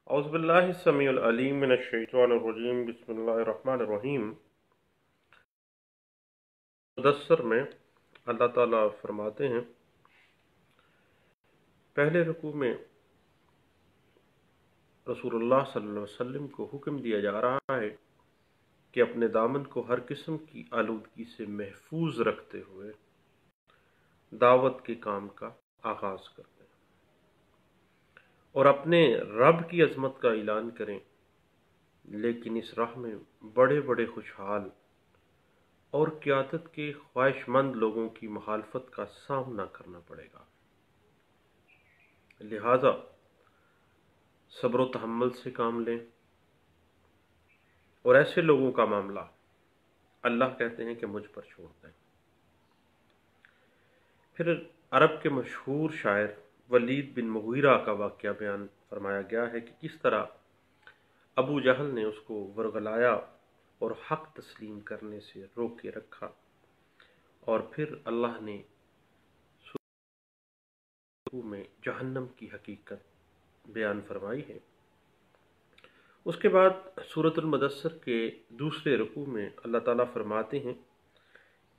اعوذ باللہ السمیع العلیم من الشیطان الرجیم بسم اللہ الرحمن الرحیم۔ مدثر میں اللہ تعالیٰ فرماتے ہیں، پہلے رکوع میں رسول اللہ صلی اللہ علیہ وسلم کو حکم دیا جا رہا ہے کہ اپنے دامن کو ہر قسم کی آلودگی سے محفوظ رکھتے ہوئے دعوت کے کام کا آغاز کریں اور اپنے رب کی عظمت کا اعلان کریں، لیکن اس راہ میں بڑے بڑے خوشحال اور قیادت کے خواہش مند لوگوں کی مخالفت کا سامنا کرنا پڑے گا، لہذا صبر و تحمل سے کام لیں۔ اور ایسے لوگوں کا معاملہ اللہ کہتے ہیں کہ مجھ پر چھوڑ دیں۔ پھر عرب کے مشہور شاعر ولید بن مغیرہ کا واقعہ بیان فرمایا گیا ہے کہ کس طرح ابو جہل نے اس کو ورغلایا اور حق تسلیم کرنے سے روک کے رکھا، اور پھر اللہ نے سورہ میں جہنم کی حقیقت بیان فرمائی ہے۔ اس کے بعد سورۃ المدثر کے دوسرے رکوع میں اللہ تعالیٰ فرماتے ہیں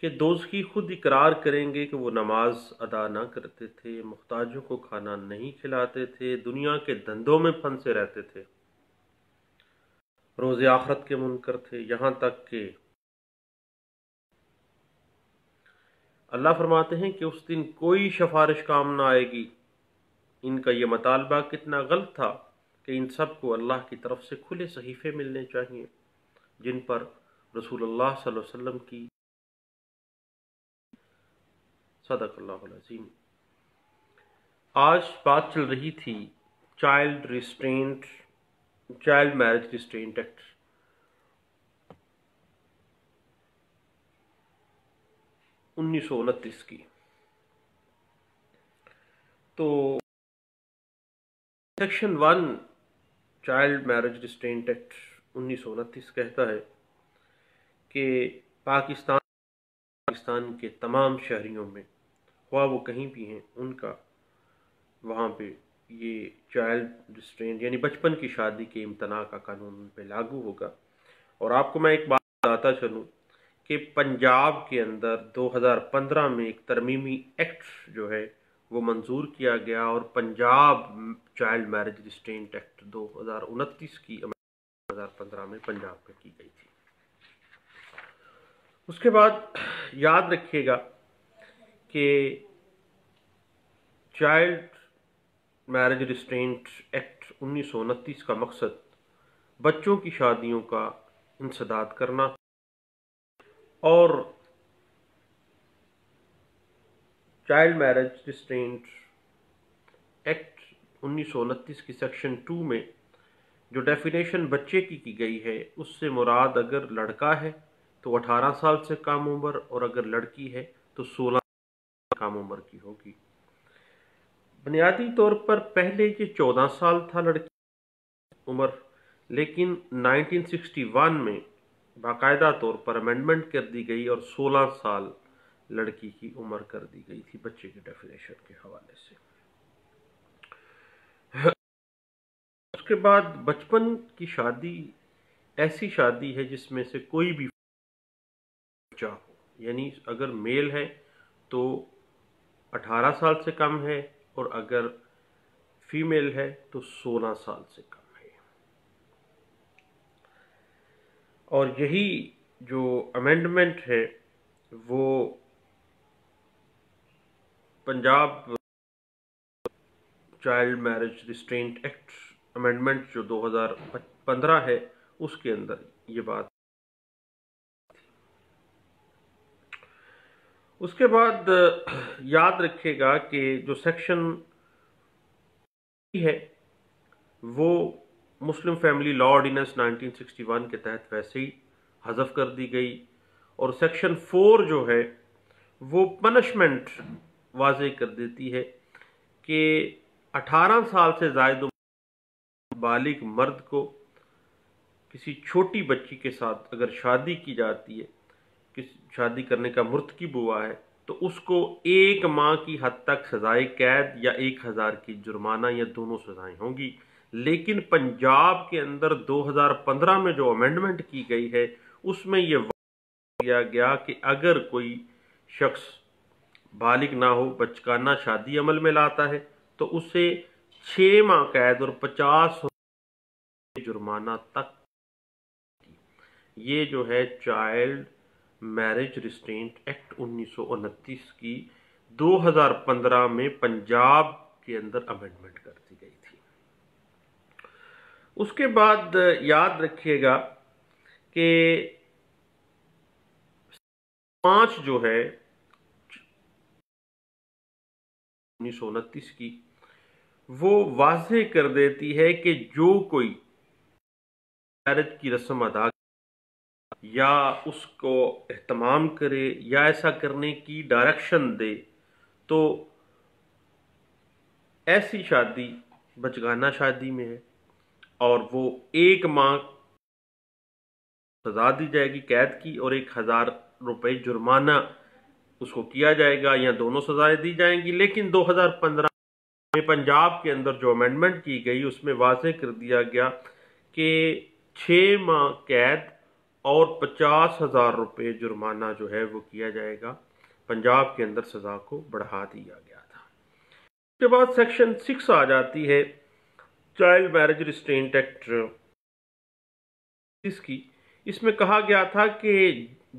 کہ دوزخی خود اقرار کریں گے کہ وہ نماز ادا نہ کرتے تھے، محتاجوں کو کھانا نہیں کھلاتے تھے، دنیا کے دھندوں میں پھنسے رہتے تھے، روز آخرت کے منکر تھے، یہاں تک کہ اللہ فرماتے ہیں کہ اس دن کوئی سفارش کام نہ آئے گی۔ ان کا یہ مطالبہ کتنا غلط تھا کہ ان سب کو اللہ کی طرف سے کھلے صحیفے ملنے چاہیے جن پر رسول اللہ صلی اللہ علیہ وسلم کی صدق اللہ العظیم۔ آج بات چل رہی تھی چائلڈ میرج ریسٹرینٹ ایکٹ۔ انیس سو انتیس کی۔ تو section 1 child marriage restraint act 1929 کہتا ہے کہ پاکستان کے تمام شہریوں میں، خواہ وہ کہیں بھی ہیں، ان کا وہاں پہ یہ چائلڈ ریسٹرینٹ یعنی بچپن کی شادی کے امتناع کا قانون ان پہ لاگو ہوگا۔ اور آپ کو میں ایک بات بتاتا چلوں کہ پنجاب کے اندر 2015 میں ایک ترمیمی ایکٹ جو ہے وہ منظور کیا گیا، اور Punjab child marriage restraint act 2029 کی 2015 میں پنجاب میں کی گئی تھی۔ اس کے بعد یاد رکھیے گا کہ چائلڈ میرج ریسٹرینٹ ایکٹ 1929 کا مقصد بچوں کی شادیوں کا انسداد کرنا، اور چائلڈ میرج ریسٹرینٹ ایکٹ 1929 کی سیکشن 2 میں جو ڈیفینیشن بچے کی گئی ہے، اس سے مراد اگر لڑکا ہے تو 18 سال سے کم عمر، اور اگر لڑکی ہے تو 16 سال سے کم عمر کی ہوگی۔ بنیادی طور پر پہلے یہ 14 سال تھا لڑکی عمر، لیکن 1961 میں باقاعدہ طور پر امینڈمنٹ کر دی گئی اور 16 سال لڑکی کی عمر کر دی گئی تھی بچے کی ڈیفینیشن کے حوالے سے۔ اس کے بعد بچپن کی شادی ایسی شادی ہے جس میں سے کوئی بھی بچہ ہو، یعنی اگر میل ہے تو 18 سال سے کم ہے، اور اگر فیمیل ہے تو 16 سال سے کم ہے۔ اور یہی جو امینڈمنٹ ہے وہ Punjab child marriage restraint act amendment جو 2015 ہے، اس کے اندر یہ بات۔ اس کے بعد یاد رکھیے گا کہ جو سیکشن ہے وہ مسلم فیملی لا آرڈیننس 1961 کے تحت ویسے ہی حذف کر دی گئی، اور سیکشن 4 جو ہے وہ پنشمنٹ واضح کر دیتی ہے کہ 18 سال سے زائد بالغ مرد کو کسی چھوٹی بچی کے ساتھ اگر شادی کی جاتی ہے، شادی کرنے کا مرتکب ہوا ہے، تو اس کو 1 ماہ کی حد تک سزائے قید یا 1000 کی جرمانہ یا دونوں سزائیں ہوں گی، لیکن پنجاب کے اندر 2015 میں جو امینڈمنٹ کی گئی ہے اس میں یہ کیا گیا کہ اگر کوئی شخص بالغ نہ ہو، بچگانہ شادی عمل میں لاتا ہے تو اسے 6 ماہ قید اور 50 جرمانہ تک. یہ جو ہے چائلڈ میرج ریسٹرینٹ ایکٹ 1929 کی 2015 میں پنجاب کے اندر امینڈمنٹ کر دی گئی تھی. اس کے بعد یاد رکھیے گا کہ 5 جو ہے 1929 کی وہ واضح کر دیتی ہے کہ جو کوئی میرج کی رسم ادا یا اس کو اہتمام کرے یا ایسا کرنے کی ڈائریکشن دے تو ایسی شادی بچگانہ شادی میں ہے اور وہ 1 ماہ سزا دی جائے گی قید کی اور 1000 روپے جرمانہ اس کو کیا جائے گا یا دونوں سزائیں دی جائیں گی. لیکن 2015 میں پنجاب کے اندر جو امینڈمنٹ کی گئی اس میں واضح کر دیا گیا کہ 6 ماہ قید اور 50,000 روپے جرمانہ جو ہے وہ کیا جائے گا. پنجاب کے اندر سزا کو بڑھا دیا گیا تھا. اس کے بعد سیکشن 6 آ جاتی ہے چائلڈ میرج ریسٹرینٹ ایکٹ کی. اس میں کہا گیا تھا کہ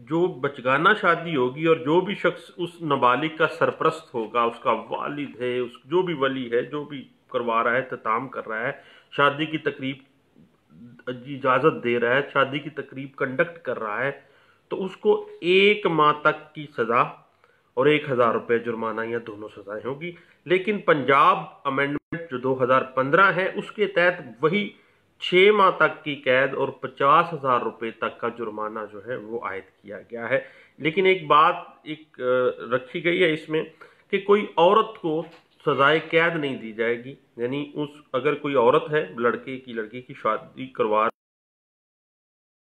جو بچگانہ شادی ہوگی اور جو بھی شخص اس نابالغ کا سرپرست ہوگا، اس کا والد ہے، جو بھی ولی ہے، جو بھی کروا رہا ہے، اہتمام کر رہا ہے، شادی کی تقریب اجازت دے رہا ہے، شادی کی تقریب کنڈکٹ کر رہا ہے، تو اس کو 1 ماہ تک کی سزا اور 1000 روپے جرمانہ یا دونوں سزائیں ہوگی. لیکن پنجاب امینڈمنٹ جو 2015 ہے اس کے تحت وہی 6 ماہ تک کی قید اور 50,000 روپے تک کا جرمانہ جو ہے وہ عائد کیا گیا ہے. لیکن ایک بات رکھی گئی ہے اس میں کہ کوئی عورت کو سزائے قید نہیں دی جائے گی. یعنی اگر کوئی عورت ہے لڑکی کی شادی کروا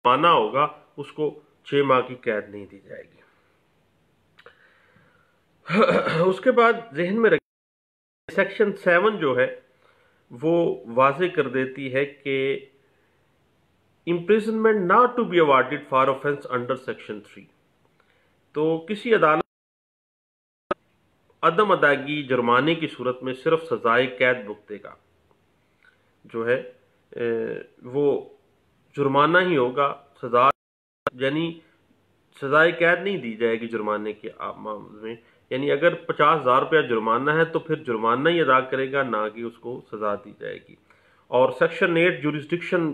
مانا ہوگا اس کو 6 ماہ کی قید نہیں دی جائے گی. اس کے بعد ذہن میں رکھیں سیکشن 7 جو ہے وہ واضح کر دیتی ہے کہ imprisonment not to be awarded for offense under section 3. تو کسی عدالت عدم ادائیگی جرمانے کی صورت میں صرف سزائے قید بھگتے گا جو ہے وہ جرمانہ ہی ہوگا. سزا یعنی سزائے قید نہیں دی جائے گی جرمانے کے معاملے میں. یعنی اگر 50,000 روپیہ جرمانہ ہے تو پھر جرمانہ ہی ادا کرے گا، نہ کہ اس کو سزا دی جائے گی. اور سیکشن 8 جوریسڈکشن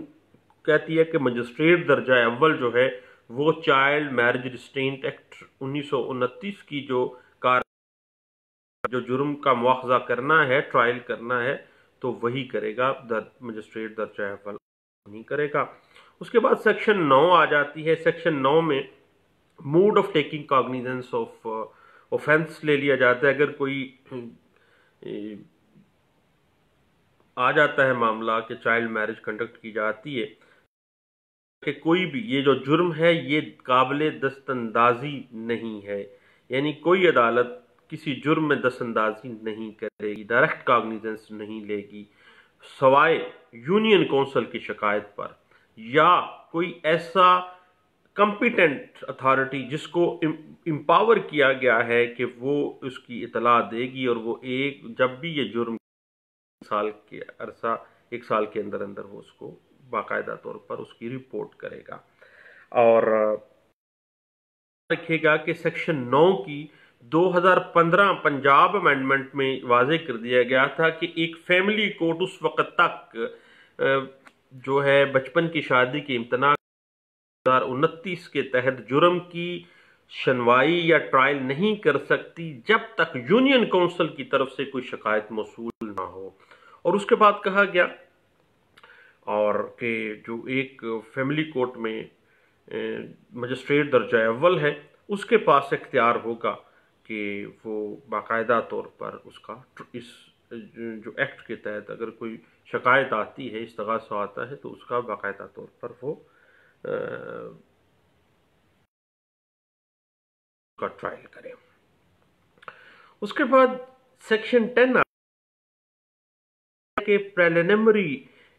کہتی ہے کہ مجسٹریٹ درجہ اول جو ہے وہ چائلڈ میرج ریسٹرینٹ ایکٹ 1929 کی جو جرم کا مواخذہ کرنا ہے، ٹرائل کرنا ہے، تو وہی کرے گا، مجسٹریٹ درجہ اول نہیں کرے گا. اس کے بعد سیکشن 9 آ جاتی ہے. سیکشن 9 میں mode of taking cognisance of offence لے لیا جاتا ہے. اگر کوئی آ جاتا ہے معاملہ کہ چائلڈ میرج کنڈکٹ کی جاتی ہے کہ کوئی بھی یہ جو جرم ہے یہ قابل دست اندازی نہیں ہے، یعنی کوئی عدالت کسی جرم میں دست اندازی نہیں کرے گی، ڈائریکٹ کاگنیزنس نہیں لے گی سوائے یونین کونسل کی شکایت پر یا کوئی ایسا کمپیٹنٹ اتھارٹی جس کو امپاور کیا گیا ہے کہ وہ اس کی اطلاع دے گی اور وہ جب بھی یہ جرم 1 سال کے اندر وہ اس کو باقاعدہ طور پر اس کی رپورٹ کرے گا. اور رکھیے گا کہ سیکشن 9 کی 2015 پنجاب امینڈمنٹ میں واضح کر دیا گیا تھا کہ ایک فیملی کورٹ اس وقت تک جو ہے بچپن کی شادی کی امتناع 2029 کے تحت جرم کی سنوائی یا ٹرائل نہیں کر سکتی جب تک یونین کونسل کی طرف سے کوئی شکایت موصول نہ ہو. اور اس کے بعد کہا گیا اور کہ جو ایک فیملی کورٹ میں مجسٹریٹ درجہ اول ہے اس کے پاس اختیار ہوگا کہ وہ باقاعدہ طور پر اس کا اس جو ایکٹ کے تحت اگر کوئی شکایت آتی ہے، استغاثہ آتا ہے، تو اس کا باقاعدہ طور پر وہ کا ٹرائل کرے. اس کے بعد سیکشن 10 کہ پریلیمنری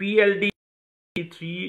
PLD 3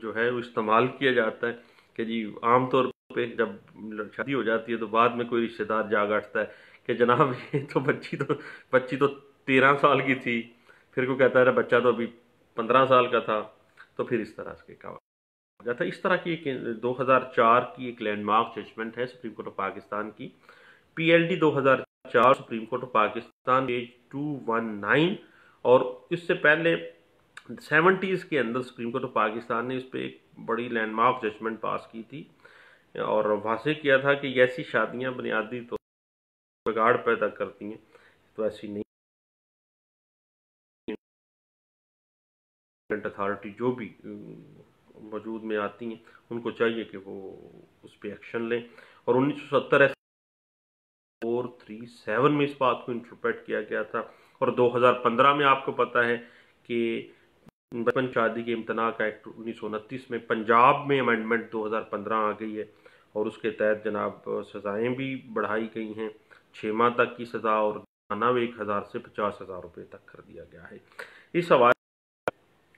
جو ہے وہ استعمال کیا جاتا ہے کہ جی عام طور پہ جب شادی ہو جاتی ہے تو بعد میں کوئی رشتہ دار جاگ اٹھتا ہے کہ جناب یہ تو بچی تو 13 سال کی تھی، پھر کو کہتا ہے بچہ تو ابھی 15 سال کا تھا، تو پھر اس طرح سے کہا جاتا ہے۔ اس طرح کی ایک 2004 کی ایک لینڈ مارک ججمنٹ ہے سپریم کورٹ آف پاکستان کی، P L D 2004 supreme court of Pakistan page 219، اور اس سے پہلے 70s کے اندر سپریم کورٹ آف پاکستان نے اس پہ ایک بڑی لینڈ مارک ججمنٹ پاس کی تھی اور واضح کیا تھا کہ ایسی شادیاں بنیادی طور پر بگاڑ پیدا کرتی ہیں، تو ایسی نہیں اتھارٹی جو بھی وجود میں آتی ہیں ان کو چاہیے کہ وہ اس پہ ایکشن لیں، اور 1970 437 میں اس بات کو انٹرپریٹ کیا گیا تھا، اور 2015 میں آپ کو پتہ ہے کہ بچپن شادی کے امتناع کا ایکٹ 1929 میں پنجاب میں امینڈمنٹ 2015 آ گئی ہے، اور اس کے تحت جناب سزائیں بھی بڑھائی گئی ہیں، 6 ماہ تک کی سزا اور جرمانہ 1000 سے 50,000 روپے تک کر دیا گیا ہے۔ اس حوالے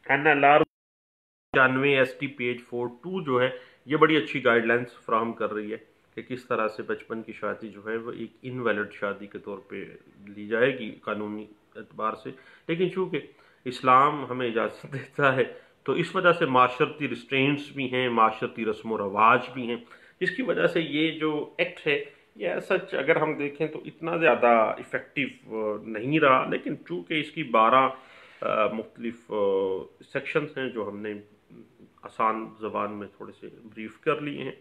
N L R 95 S T page 42 جو ہے یہ بڑی اچھی گائیڈ لائنز فراہم کر رہی ہے کہ کس طرح سے بچپن کی شادی جو ہے وہ ایک انویلڈ شادی کے طور پہ لی جائے گی قانونی اعتبار سے، لیکن چونکہ اسلام ہمیں اجازت دیتا ہے تو اس وجہ سے معاشرتی ریسٹرینٹس بھی ہیں، معاشرتی رسم و رواج بھی ہیں، جس کی وجہ سے یہ جو ایکٹ ہے یہ سچ اگر ہم دیکھیں تو اتنا زیادہ افیکٹو نہیں رہا، لیکن چونکہ اس کی 12 مختلف سیکشنز ہیں جو ہم نے آسان زبان میں تھوڑے سے بریف کر لیے ہیں۔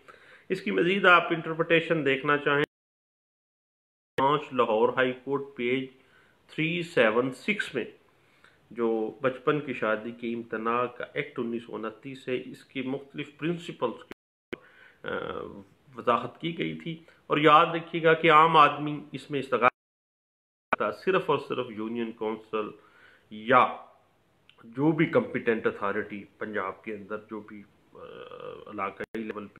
اس کی مزید آپ انٹرپریٹیشن دیکھنا چاہیں 5 لاہور ہائی کورٹ پیج 376 میں جو بچپن کی شادی کے امتناع کا ایکٹ 1929 ہے اس کی مختلف پرنسپلز کی وضاحت کی گئی تھی، اور یاد رکھیے گا کہ عام آدمی اس میں استغاثہ صرف اور صرف یونین کونسل یا جو بھی کمپیٹنٹ اتھارٹی پنجاب کے اندر جو بھی علاقائی لیول پہ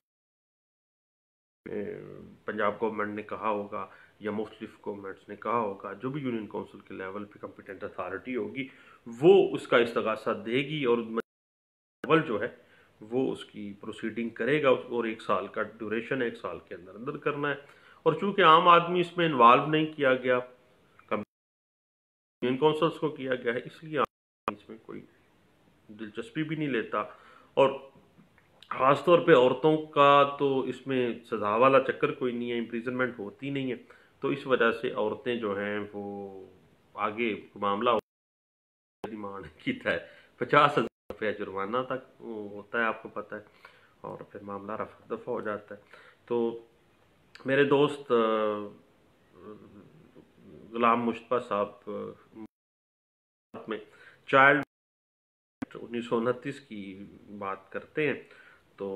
پنجاب گورنمنٹ نے کہا ہوگا یا مختلف گورنمنٹس نے کہا ہوگا، جو بھی یونین کونسل کے لیول پہ کمپیٹنٹ اتھارٹی ہوگی وہ اس کا استغاثہ دے گی، اور لیول جو ہے وہ اس کی پروسیڈنگ کرے گا، اور 1 سال کا ڈیوریشن 1 سال کے اندر اندر کرنا ہے، اور چونکہ عام آدمی اس میں انوالو نہیں کیا گیا، یونین کونسلز کو کیا گیا ہے، اس لیے اس میں کوئی دلچسپی بھی نہیں لیتا، اور خاص طور پہ عورتوں کا تو اس میں سزا والا چکر کوئی نہیں ہے، امپریزنمنٹ ہوتی نہیں ہے، تو اس وجہ سے عورتیں جو ہیں وہ آگے معاملہ ڈیمانڈ کی ہے 50,000 روپیہ جرمانہ تک ہوتا ہے، آپ کو پتہ ہے، اور پھر معاملہ رفع دفع ہو جاتا ہے۔ تو میرے دوست غلام مصطفیٰ صاحب میں چائلڈ 1929 کی بات کرتے ہیں تو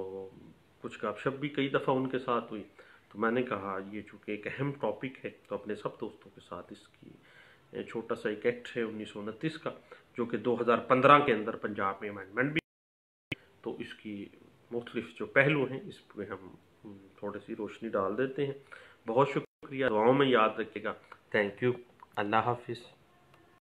کچھ گپ شپ بھی کئی دفعہ ان کے ساتھ ہوئی، تو میں نے کہا یہ چونکہ ایک اہم ٹاپک ہے تو اپنے سب دوستوں کے ساتھ اس کی چھوٹا سا ایک ایکٹ ہے 1929 کا جو کہ 2015 کے اندر پنجاب میں امینڈمنٹ بھی، تو اس کی مختلف جو پہلو ہیں اس پہ ہم تھوڑی سی روشنی ڈال دیتے ہیں۔ بہت شکریہ، دعاؤں میں یاد رکھیے گا، تھینک یو، اللہ حافظ۔